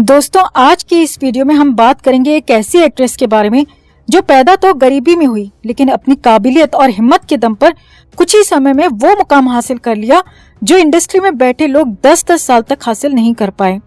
दोस्तों, आज की इस वीडियो में हम बात करेंगे एक ऐसी एक्ट्रेस के बारे में जो पैदा तो गरीबी में हुई, लेकिन अपनी काबिलियत और हिम्मत के दम पर कुछ ही समय में वो मुकाम हासिल कर लिया जो इंडस्ट्री में बैठे लोग 10-10 साल तक हासिल नहीं कर पाए।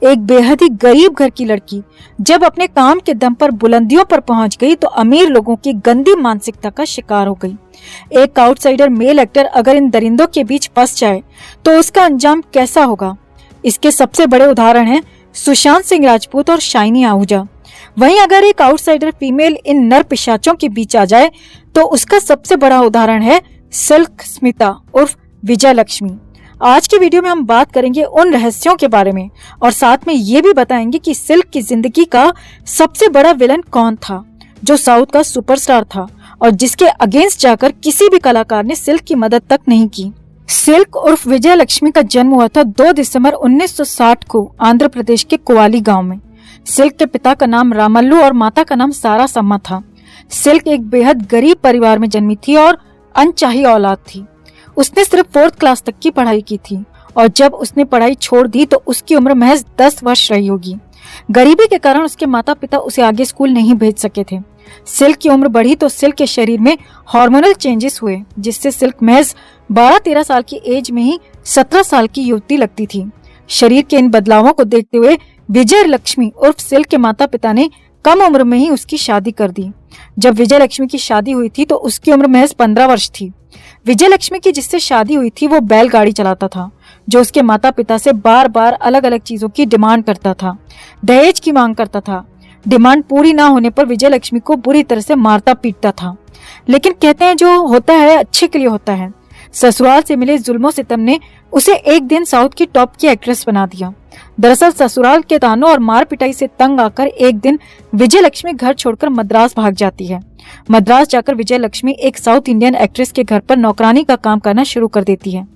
एक बेहद ही गरीब घर की लड़की जब अपने काम के दम पर बुलंदियों पर पहुंच गई तो अमीर लोगों की गंदी मानसिकता का शिकार हो गई। एक आउटसाइडर मेल एक्टर अगर इन दरिंदों के बीच फंस जाए तो उसका अंजाम कैसा होगा, इसके सबसे बड़े उदाहरण हैं सुशांत सिंह राजपूत और शाइनी आहूजा। वहीं अगर एक आउटसाइडर फीमेल इन नर पिशाचों के बीच आ जाए तो उसका सबसे बड़ा उदाहरण है सिल्क स्मिता उर्फ विजय लक्ष्मी। आज की वीडियो में हम बात करेंगे उन रहस्यों के बारे में और साथ में ये भी बताएंगे कि सिल्क की जिंदगी का सबसे बड़ा विलन कौन था, जो साउथ का सुपरस्टार था और जिसके अगेंस्ट जाकर किसी भी कलाकार ने सिल्क की मदद तक नहीं की। सिल्क उर्फ विजय लक्ष्मी का जन्म हुआ था 2 दिसंबर 1960 को आंध्र प्रदेश के कोवाली गांव में। सिल्क के पिता का नाम रामल्लू और माता का नाम सारा सम्मा था। सिल्क एक बेहद गरीब परिवार में जन्मी थी और अनचाही औलाद थी। उसने सिर्फ 4th क्लास तक की पढ़ाई की थी और जब उसने पढ़ाई छोड़ दी तो उसकी उम्र महज 10 वर्ष रही होगी। गरीबी के कारण उसके माता पिता उसे आगे स्कूल नहीं भेज सके थे। सिल्क की उम्र बढ़ी तो सिल्क के शरीर में हार्मोनल चेंजेस हुए, जिससे सिल्क महज 12-13 साल की एज में ही 17 साल की युवती लगती थी। शरीर के इन बदलावों को देखते हुए विजय लक्ष्मी उर्फ सिल्क के माता पिता ने कम उम्र में ही उसकी शादी कर दी। जब विजय लक्ष्मी की शादी हुई थी तो उसकी उम्र महज 15 वर्ष थी। विजय लक्ष्मी की जिससे शादी हुई थी वो बैलगाड़ी चलाता था, जो उसके माता पिता से बार बार अलग अलग चीजों की डिमांड करता था, दहेज की मांग करता था। डिमांड पूरी ना होने पर विजय लक्ष्मी को बुरी तरह से मारता पीटता था। लेकिन कहते हैं जो होता है अच्छे के लिए होता है। ससुराल से मिले जुल्मों सितम ने उसे एक दिन साउथ की टॉप की एक्ट्रेस बना दिया। दरअसल ससुराल के तानों और मार पिटाई से तंग आकर एक दिन विजय लक्ष्मी घर छोड़कर मद्रास भाग जाती है। मद्रास जाकर विजय लक्ष्मी एक साउथ इंडियन एक्ट्रेस के घर पर नौकरानी का काम करना शुरू कर देती है।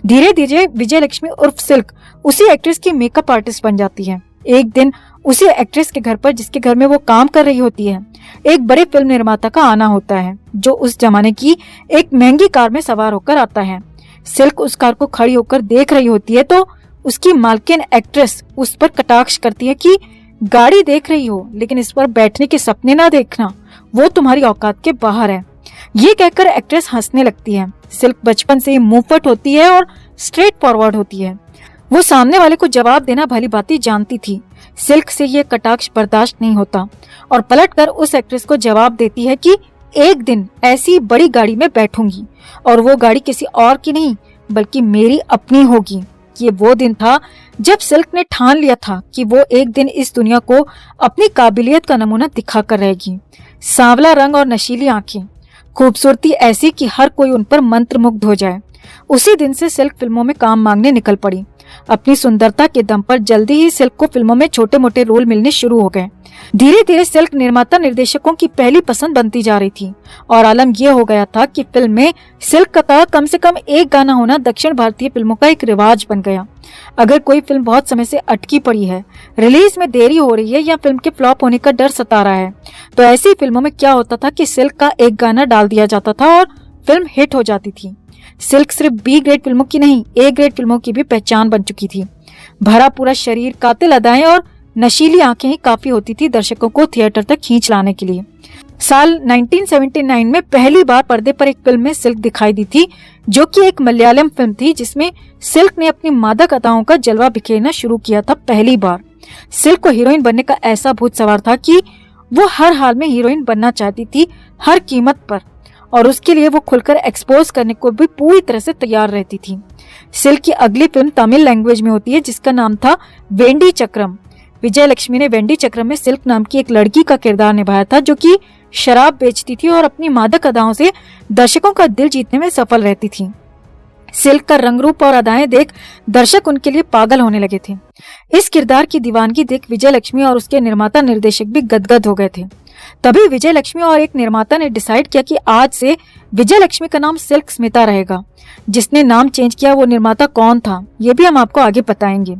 धीरे धीरे विजय लक्ष्मी उर्फ सिल्क उसी एक्ट्रेस की मेकअप आर्टिस्ट बन जाती है। एक दिन उसी एक्ट्रेस के घर पर, जिसके घर में वो काम कर रही होती है, एक बड़े फिल्म निर्माता का आना होता है, जो उस जमाने की एक महंगी कार में सवार होकर आता है। सिल्क उस कार को खड़ी होकर देख रही होती है तो उसकी मालकिन एक्ट्रेस उस पर कटाक्ष करती है कि गाड़ी देख रही हो लेकिन इस पर बैठने के सपने ना देखना, वो तुम्हारी औकात के बाहर है। ये कहकर एक्ट्रेस हंसने लगती है। सिल्क बचपन से ही मुंहफट होती है और स्ट्रेट फॉरवर्ड होती है। वो सामने वाले को जवाब देना भली भांति जानती थी। सिल्क से ये कटाक्ष बर्दाश्त नहीं होता और पलटकर उस एक्ट्रेस को जवाब देती है कि एक दिन ऐसी बड़ी गाड़ी में बैठूंगी और वो गाड़ी किसी और की नहीं बल्कि मेरी अपनी होगी। ये वो दिन था जब सिल्क ने ठान लिया था कि वो एक दिन इस दुनिया को अपनी काबिलियत का नमूना दिखा कर रहेगी। सांवला रंग और नशीली आंखें, खूबसूरती ऐसी कि हर कोई उन पर मंत्रमुग्ध हो जाए। उसी दिन से सिल्क फिल्मों में काम मांगने निकल पड़ी। अपनी सुंदरता के दम पर जल्दी ही सिल्क को फिल्मों में छोटे मोटे रोल मिलने शुरू हो गए। धीरे धीरे सिल्क निर्माता निर्देशकों की पहली पसंद बनती जा रही थी और आलम यह हो गया था कि फिल्म में सिल्क का कम से कम एक गाना होना दक्षिण भारतीय फिल्मों का एक रिवाज बन गया। अगर कोई फिल्म बहुत समय से अटकी पड़ी है, रिलीज में देरी हो रही है या फिल्म के फ्लॉप होने का डर सता रहा है, तो ऐसी फिल्मों में क्या होता था कि सिल्क का एक गाना डाल दिया जाता था और फिल्म हिट हो जाती थी। सिल्क सिर्फ बी ग्रेड फिल्मों की नहीं, ए ग्रेड फिल्मों की भी पहचान बन चुकी थी। भरा पूरा शरीर, कातिल अदाएं और नशीली आंखें ही काफी होती थी दर्शकों को थिएटर तक खींच लाने के लिए। साल 1979 में पहली बार पर्दे पर एक फिल्म में सिल्क दिखाई दी थी, जो कि एक मलयालम फिल्म थी जिसमें सिल्क ने अपनी मादक अदाओं का जलवा बिखेरना शुरू किया था। पहली बार सिल्क को हीरोइन बनने का ऐसा भूत सवार था कि वो हर हाल में हीरोइन बनना चाहती थी, हर कीमत पर, और उसके लिए वो खुलकर एक्सपोज करने को भी पूरी तरह से तैयार रहती थी। सिल्क की अगली फिल्म तमिल लैंग्वेज में होती है जिसका नाम था वेंडी चक्रम। विजय लक्ष्मी ने वेंडी चक्रम में सिल्क नाम की एक लड़की का किरदार निभाया था जो कि शराब बेचती थी और अपनी मादक अदाओं से दर्शकों का दिल जीतने में सफल रहती थी। सिल्क का रंग रूप और अदाएं देख दर्शक उनके लिए पागल होने लगे थे। इस किरदार की दीवानगी देख विजय लक्ष्मी और उसके निर्माता निर्देशक भी गदगद हो गए थे। तभी विजय लक्ष्मी और एक निर्माता ने डिसाइड किया कि आज से विजय लक्ष्मी का नाम सिल्क स्मिता रहेगा। जिसने नाम चेंज किया वो निर्माता कौन था, ये भी हम आपको आगे बताएंगे।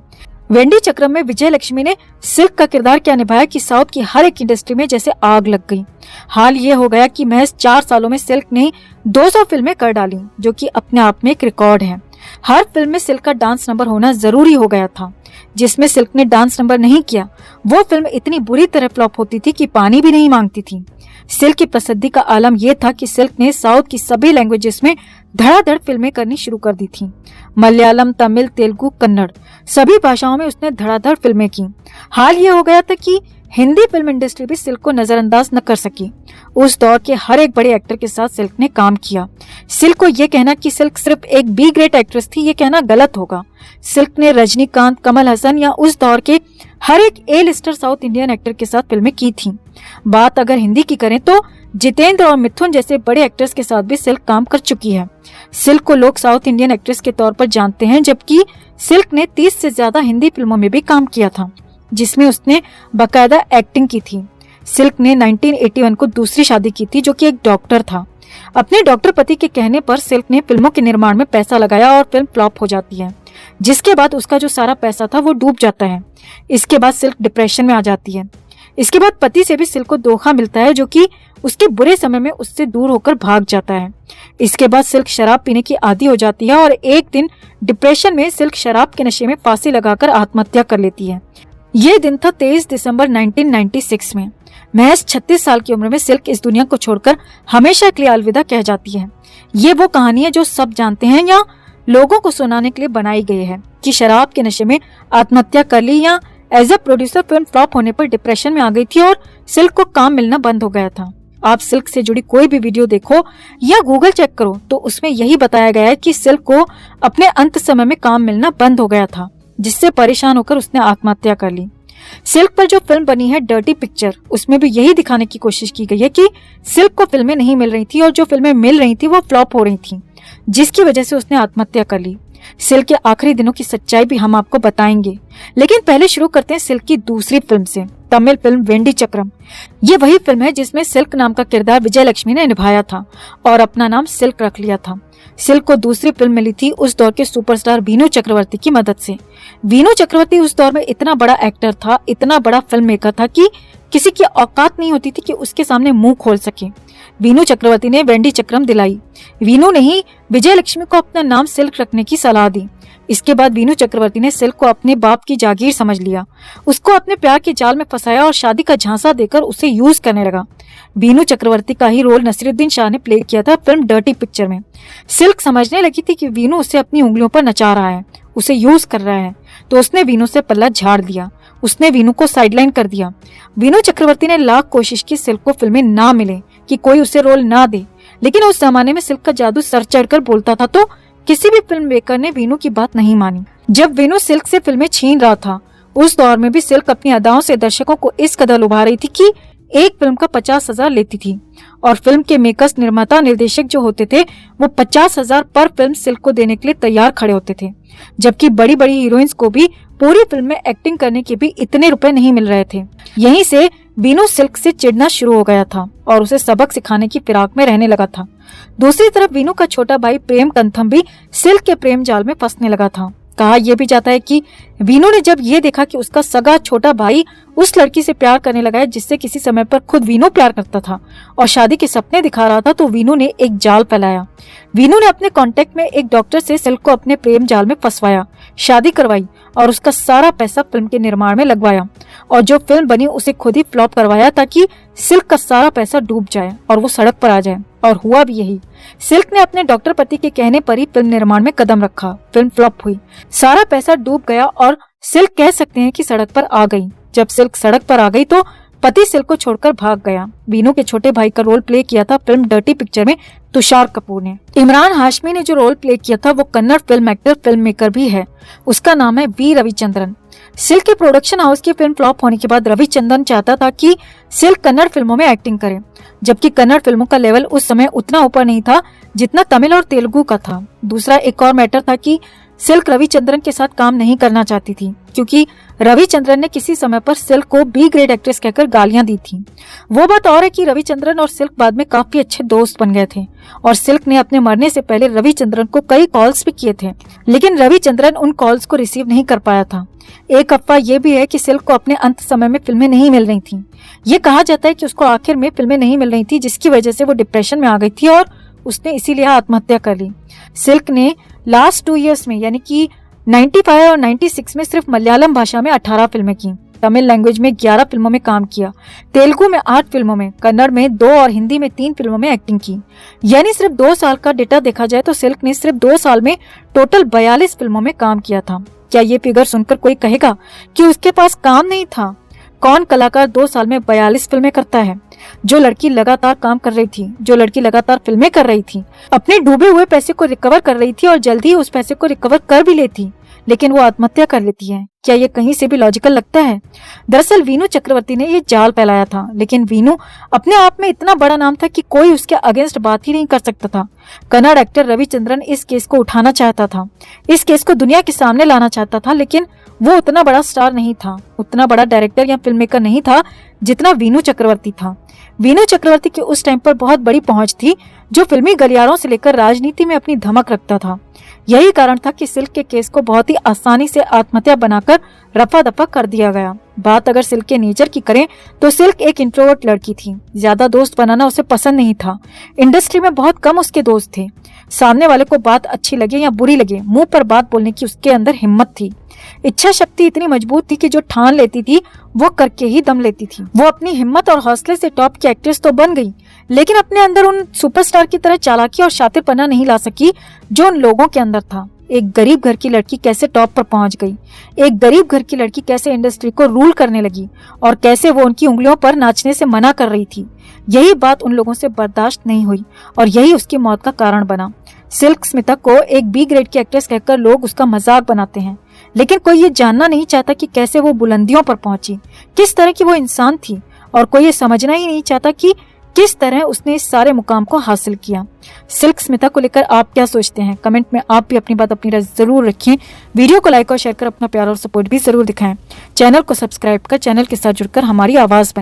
वेंडी चक्रम में विजय लक्ष्मी ने सिल्क का किरदार क्या निभाया कि साउथ की हर एक इंडस्ट्री में जैसे आग लग गई। हाल ये हो गया कि महज 4 सालों में सिल्क ने 200 फिल्में कर डाली, जो कि अपने आप में एक रिकॉर्ड है। हर फिल्म में सिल्क का डांस नंबर होना जरूरी हो गया था। जिसमें सिल्क ने डांस नंबर नहीं किया वो फिल्म इतनी बुरी तरह फ्लॉप होती थी कि पानी भी नहीं मांगती थी। सिल्क की प्रसिद्धि का आलम यह था कि सिल्क ने साउथ की सभी लैंग्वेजेस में धड़ाधड़ फिल्में करनी शुरू कर दी थी। मलयालम, तमिल, तेलुगु, कन्नड़ सभी भाषाओं में उसने धड़ाधड़ फिल्में की। हाल ये हो गया था कि हिंदी फिल्म इंडस्ट्री भी सिल्क को नजरअंदाज न कर सकी। उस दौर के हर एक बड़े एक्टर के साथ सिल्क ने काम किया। सिल्क को ये कहना कि सिल्क सिर्फ एक बी ग्रेड एक्ट्रेस थी ये कहना गलत होगा। सिल्क ने रजनीकांत, कमल हसन या उस दौर के हर एक ए लिस्टर साउथ इंडियन एक्टर के साथ फिल्में की थी। बात अगर हिंदी की करें तो जितेंद्र और मिथुन जैसे बड़े एक्टर्स के साथ भी सिल्क काम कर चुकी है। सिल्क को लोग साउथ इंडियन एक्ट्रेस के तौर पर जानते हैं, जबकि सिल्क ने 30 से ज्यादा हिंदी फिल्मों में भी काम किया था जिसमें उसने बाकायदा एक्टिंग की थी। सिल्क ने 1981 को दूसरी शादी की थी जो कि एक डॉक्टर था। अपने डॉक्टर पति के कहने पर सिल्क ने फिल्मों के निर्माण में पैसा लगाया और फिल्म फ्लॉप हो जाती है, जिसके बाद उसका जो सारा पैसा था वो डूब जाता है। इसके बाद सिल्क डिप्रेशन में आ जाती है। इसके बाद पति से भी सिल्क को धोखा मिलता है जो कि उसके बुरे समय में उससे दूर होकर भाग जाता है। इसके बाद सिल्क शराब पीने की आदी हो जाती है और एक दिन डिप्रेशन में सिल्क शराब के नशे में फांसी लगाकर आत्महत्या कर लेती है। ये दिन था 23 दिसंबर 1996 में। महज 36 साल की उम्र में सिल्क इस दुनिया को छोड़कर हमेशा के लिए अलविदा कह जाती है। ये वो कहानी है जो सब जानते हैं या लोगों को सुनाने के लिए बनाई गई है कि शराब के नशे में आत्महत्या कर ली या as a producer film flop होने पर डिप्रेशन में आ गई थी और सिल्क को काम मिलना बंद हो गया था। आप सिल्क से जुड़ी कोई भी वीडियो देखो या गूगल चेक करो तो उसमें यही बताया गया है कि सिल्क को अपने अंत समय में काम मिलना बंद हो गया था, जिससे परेशान होकर उसने आत्महत्या कर ली। सिल्क पर जो फिल्म बनी है डर्टी पिक्चर, उसमें भी यही दिखाने की कोशिश की गई है कि सिल्क को फिल्में नहीं मिल रही थी और जो फिल्में मिल रही थी वो फ्लॉप हो रही थी, जिसकी वजह से उसने आत्महत्या कर ली। सिल्क के आखिरी दिनों की सच्चाई भी हम आपको बताएंगे, लेकिन पहले शुरू करते हैं सिल्क की दूसरी फिल्म से, तमिल फिल्म वेंडी चक्रम। ये वही फिल्म है जिसमें सिल्क नाम का किरदार विजय लक्ष्मी ने निभाया था और अपना नाम सिल्क रख लिया था। सिल्क को दूसरी फिल्म मिली थी उस दौर के सुपरस्टार वीनू चक्रवर्ती की मदद से। वीनू चक्रवर्ती उस दौर में इतना बड़ा एक्टर था, इतना बड़ा फिल्म मेकर था कि किसी की औकात नहीं होती थी कि उसके सामने मुंह खोल सके। वीनू चक्रवर्ती ने वेंडी चक्रम दिलाई। वीनू ने ही विजय लक्ष्मी को अपना नाम सिल्क रखने की सलाह दी। इसके बाद वीनू चक्रवर्ती ने सिल्क को अपने बाप की जागीर समझ लिया, उसको अपने प्यार के जाल में फंसाया और शादी का झांसा देकर उसे यूज करने लगा। वीनू चक्रवर्ती का ही रोल नसीरुद्दीन शाह ने प्ले किया था फिल्म डर्टी पिक्चर में। सिल्क समझने लगी थी कि वीनू उसे अपनी उंगलियों पर नचा रहा है, उसे यूज कर रहा है, तो उसने वीनू से पल्ला झाड़ दिया। उसने वीनू को साइडलाइन कर दिया। वीनू चक्रवर्ती ने लाख कोशिश की सिल्क को फिल्में ना मिले, कि कोई उसे रोल ना दे, लेकिन उस जमाने में सिल्क का जादू सर चढ़कर बोलता था तो किसी भी फिल्म मेकर ने वीनू की बात नहीं मानी। जब वीनू सिल्क से फिल्में छीन रहा था, उस दौर में भी सिल्क अपनी अदाओं से दर्शकों को इस कदर लुभा रही थी कि एक फिल्म का 50,000 लेती थी और फिल्म के मेकर्स, निर्माता, निर्देशक जो होते थे वो 50,000 पर फिल्म सिल्क को देने के लिए तैयार खड़े होते थे, जबकि बड़ी बड़ी हीरोइंस को भी पूरी फिल्म में एक्टिंग करने के भी इतने रुपए नहीं मिल रहे थे। यहीं से वीनू सिल्क से चिढ़ना शुरू हो गया था और उसे सबक सिखाने की फिराक में रहने लगा था। दूसरी तरफ वीनू का छोटा भाई प्रेम कंथम भी सिल्क के प्रेम जाल में फंसने लगा था। कहा यह भी जाता है कि वीनू ने जब ये देखा कि उसका सगा छोटा भाई उस लड़की से प्यार करने लगा है जिससे किसी समय पर खुद वीनू प्यार करता था और शादी के सपने दिखा रहा था, तो वीनू ने एक जाल फैलाया। वीनू ने अपने कांटेक्ट में एक डॉक्टर से सिल्क को अपने प्रेम जाल में फंसवाया, शादी करवाई और उसका सारा पैसा फिल्म के निर्माण में लगवाया और जो फिल्म बनी उसे खुद ही फ्लॉप करवाया ताकि सिल्क का सारा पैसा डूब जाए और वो सड़क पर आ जाए। और हुआ भी यही। सिल्क ने अपने डॉक्टर पति के कहने पर ही फिल्म निर्माण में कदम रखा। फिल्म फ्लॉप हुई, सारा पैसा डूब गया और सिल्क कह सकते हैं कि सड़क पर आ गई। जब सिल्क सड़क पर आ गई तो पति सिल्क को छोड़कर भाग गया। वीनू के छोटे भाई का रोल प्ले किया था फिल्म डर्टी पिक्चर में तुषार कपूर ने। इमरान हाशमी ने जो रोल प्ले किया था वो Kannada film actor, film maker भी है, उसका नाम है वी रविचंद्रन। सिल्क के प्रोडक्शन हाउस की फिल्म फ्लॉप होने के बाद रविचंद्रन चाहता था कि सिल्क कन्नड़ फिल्मों में एक्टिंग करे, जबकि कन्नड़ फिल्मों का लेवल उस समय उतना ऊपर नहीं था जितना तमिल और तेलुगु का था। दूसरा एक और मैटर था कि सिल्क रविचंद्रन के साथ काम नहीं करना चाहती थी क्योंकि रविचंद्रन ने किसी समय पर सिल्क को बी ग्रेड एक्ट्रेस कहकर गालियां दी थी। वो बात और है कि रविचंद्रन और सिल्क बाद में काफी अच्छे दोस्त बन गए थे और सिल्क ने अपने मरने से पहले रविचंद्रन को कई कॉल्स भी किए थे, लेकिन रविचंद्रन उन कॉल्स को रिसीव नहीं कर पाया था। एक अफवाह ये भी है कि सिल्क को अपने अंत समय में फिल्में नहीं मिल रही थी। ये कहा जाता है कि उसको आखिर में फिल्में नहीं मिल रही थी जिसकी वजह से वो डिप्रेशन में आ गई थी और उसने इसीलिए आत्महत्या कर ली। सिल्क ने लास्ट 2 इयर्स में यानी कि 95 और 96 में सिर्फ मलयालम भाषा में 18 फिल्में की, तमिल लैंग्वेज में 11 फिल्मों में काम किया, तेलुगु में 8 फिल्मों में, कन्नड़ में 2 और हिंदी में 3 फिल्मों में एक्टिंग की। यानी सिर्फ 2 साल का डेटा देखा जाए तो सिल्क ने सिर्फ 2 साल में टोटल 42 फिल्मों में काम किया था। क्या ये फिगर सुनकर कोई कहेगा कि उसके पास काम नहीं था? कौन कलाकार 2 साल में 42 फिल्में करता है? जो लड़की लगातार काम कर रही थी, जो लड़की लगातार फिल्में कर रही थी, अपने डूबे हुए पैसे को रिकवर कर रही थी और जल्दी ही उस पैसे को रिकवर कर भी लेती, लेकिन वो आत्महत्या कर लेती है। क्या ये कहीं से भी लॉजिकल लगता है? दरअसल वीनू चक्रवर्ती ने ये जाल फैलाया था, लेकिन वीनू अपने आप में इतना बड़ा नाम था कि कोई उसके अगेंस्ट बात ही नहीं कर सकता था। कन्नड़ एक्टर रविचंद्रन इस केस को उठाना चाहता था, इस केस को दुनिया के सामने लाना चाहता था, लेकिन वो उतना बड़ा स्टार नहीं था, उतना बड़ा डायरेक्टर या फिल्म मेकर नहीं था जितना वीनू चक्रवर्ती था। वीनू चक्रवर्ती की उस टाइम पर बहुत बड़ी पहुंच थी, जो फिल्मी गलियारों से लेकर राजनीति में अपनी धमक रखता था। यही कारण था कि सिल्क के केस को बहुत ही आसानी से आत्महत्या बनाकर रफा दफा कर दिया गया। बात अगर सिल्क के नेचर की करें तो सिल्क एक इंट्रोवर्ट लड़की थी, ज्यादा दोस्त बनाना उसे पसंद नहीं था। इंडस्ट्री में बहुत कम उसके दोस्त थे। सामने वाले को बात अच्छी लगे या बुरी लगे, मुंह पर बात बोलने की उसके अंदर हिम्मत थी। इच्छा शक्ति इतनी मजबूत थी कि जो ठान लेती थी वो करके ही दम लेती थी। वो अपनी हिम्मत और हौसले से टॉप की एक्ट्रेस तो बन गई, लेकिन अपने अंदर उन सुपरस्टार की तरह चालाकी और शातिरपना नहीं ला सकी जो उन लोगों के अंदर था। एक गरीब घर की लड़की कैसे टॉप पर पहुंच गई, एक गरीब घर की लड़की कैसे इंडस्ट्री को रूल करने लगी और कैसे वो उनकी उंगलियों पर नाचने से मना कर रही थी। यही बात उन लोगों से बर्दाश्त नहीं हुई और यही उसकी मौत का कारण बना। सिल्क स्मिता को एक बी ग्रेड की एक्ट्रेस कहकर लोग उसका मजाक बनाते हैं, लेकिन कोई ये जानना नहीं चाहता कि कैसे वो बुलंदियों पर पहुंची, किस तरह की वो इंसान थी, और कोई ये समझना ही नहीं चाहता कि किस तरह उसने इस सारे मुकाम को हासिल किया। सिल्क स्मिता को लेकर आप क्या सोचते हैं? कमेंट में आप भी अपनी बात, अपनी राय जरूर रखें। वीडियो को लाइक और शेयर कर अपना प्यार और सपोर्ट भी जरूर दिखाएं। चैनल को सब्सक्राइब कर चैनल के साथ जुड़कर हमारी आवाज बने।